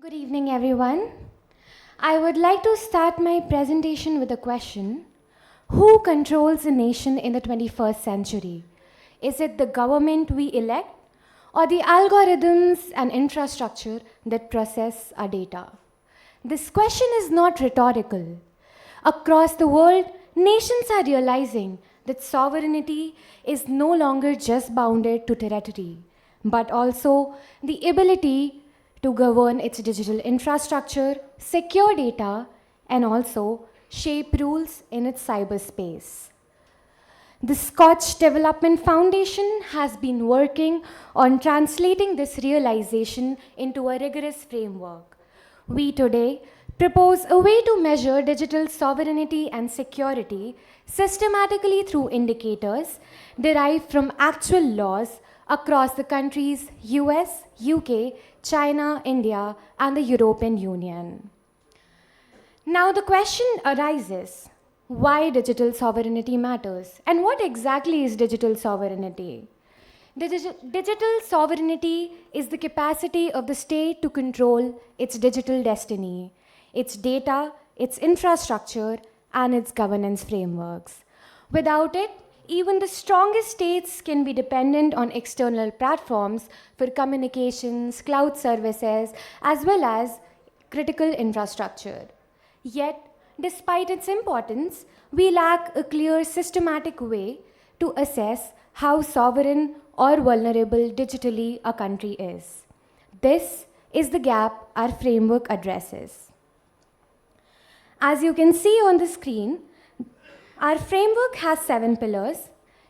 Good evening, everyone. I would like to start my presentation with a question. Who controls a nation in the 21st century? Is it the government we elect or the algorithms and infrastructure that process our data? This question is not rhetorical. Across the world, nations are realizing that sovereignty is no longer just bounded to territory, but also the ability to govern its digital infrastructure, secure data, and also shape rules in its cyberspace. The Scotch Development Foundation has been working on translating this realization into a rigorous framework. We today propose a way to measure digital sovereignty and security systematically through indicators derived from actual laws across the countries US, UK, China, India, and the European Union. Now the question arises, why digital sovereignty matters and what exactly is digital sovereignty? Digital sovereignty is the capacity of the state to control its digital destiny, its data, its infrastructure, and its governance frameworks. Without it, even the strongest states can be dependent on external platforms for communications, cloud services, as well as critical infrastructure. Yet, despite its importance, we lack a clear systematic way to assess how sovereign or vulnerable digitally a country is. This is the gap our framework addresses. As you can see on the screen, our framework has 7 pillars: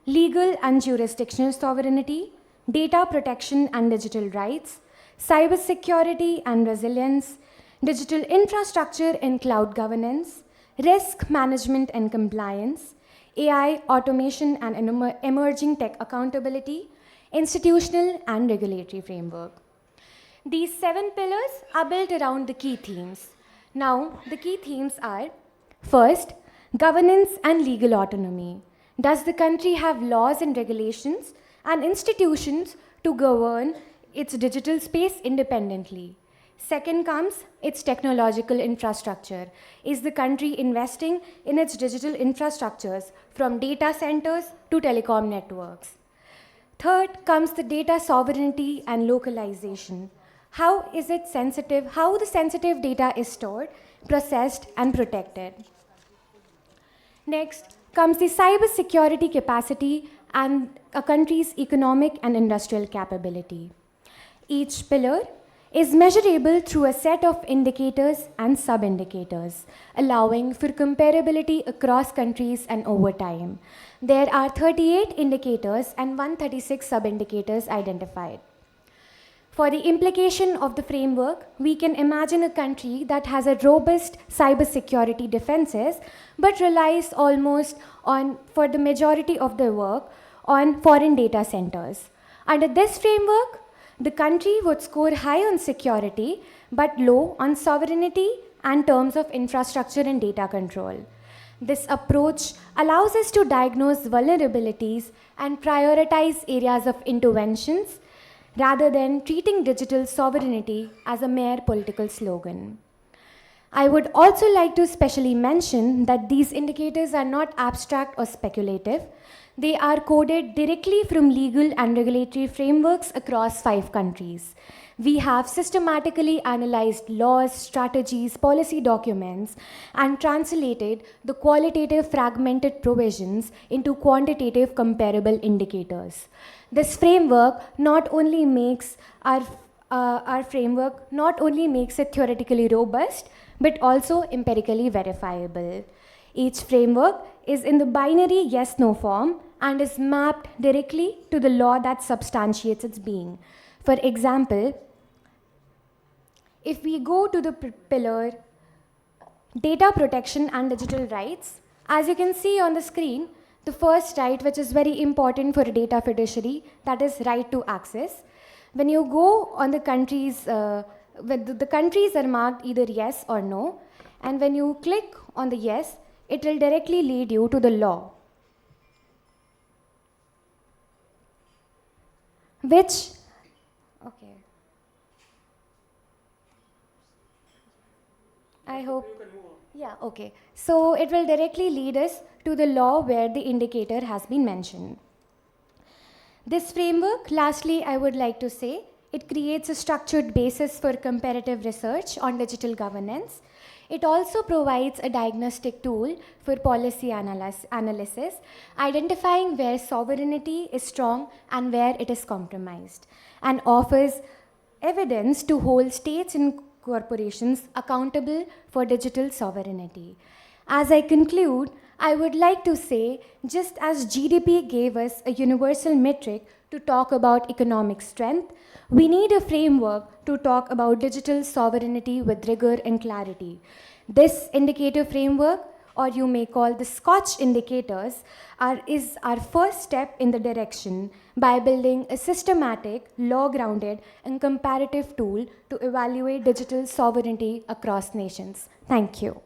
legal and jurisdictional sovereignty, data protection and digital rights, cybersecurity and resilience, digital infrastructure and cloud governance, risk management and compliance, AI, automation and emerging tech accountability, institutional and regulatory framework. These 7 pillars are built around the key themes. Now, the key themes are: first, governance and legal autonomy. Does the country have laws and regulations and institutions to govern its digital space independently? Second comes its technological infrastructure. Is the country investing in its digital infrastructures from data centers to telecom networks? Third comes the data sovereignty and localization. How is it sensitive? How the sensitive data is stored, processed, and protected? Next comes the cybersecurity capacity and a country's economic and industrial capability. Each pillar is measurable through a set of indicators and sub-indicators, allowing for comparability across countries and over time. There are 38 indicators and 136 sub-indicators identified. For the implication of the framework, we can imagine a country that has a robust cybersecurity defenses, but relies almost on, for the majority of their work, on foreign data centers. Under this framework, the country would score high on security, but low on sovereignty and terms of infrastructure and data control. This approach allows us to diagnose vulnerabilities and prioritize areas of interventions, rather than treating digital sovereignty as a mere political slogan. I would also like to specially mention that these indicators are not abstract or speculative. They are coded directly from legal and regulatory frameworks across 5 countries. We have systematically analyzed laws, strategies, policy documents, and translated the qualitative fragmented provisions into quantitative comparable indicators. This framework not only makes our framework not only makes it theoretically robust, but also empirically verifiable. Each framework is in the binary yes-no form and is mapped directly to the law that substantiates its being. For example, if we go to the pillar data protection and digital rights, as you can see on the screen, the first right, which is very important for a data fiduciary, that is right to access. When you go on the countries, the countries are marked either yes or no, and when you click on the yes, it will directly lead you to the law, which, okay. I hope. Yeah, okay. So it will directly lead us to the law where the indicator has been mentioned. This framework, lastly, I would like to say, it creates a structured basis for comparative research on digital governance. It also provides a diagnostic tool for policy analysis, identifying where sovereignty is strong and where it is compromised, and offers evidence to hold states and corporations accountable for digital sovereignty. As I conclude, I would like to say just as GDP gave us a universal metric to talk about economic strength, we need a framework to talk about digital sovereignty with rigor and clarity. This indicator framework, or you may call the SKOCH indicators, is our first step in the direction by building a systematic, law-grounded, and comparative tool to evaluate digital sovereignty across nations. Thank you.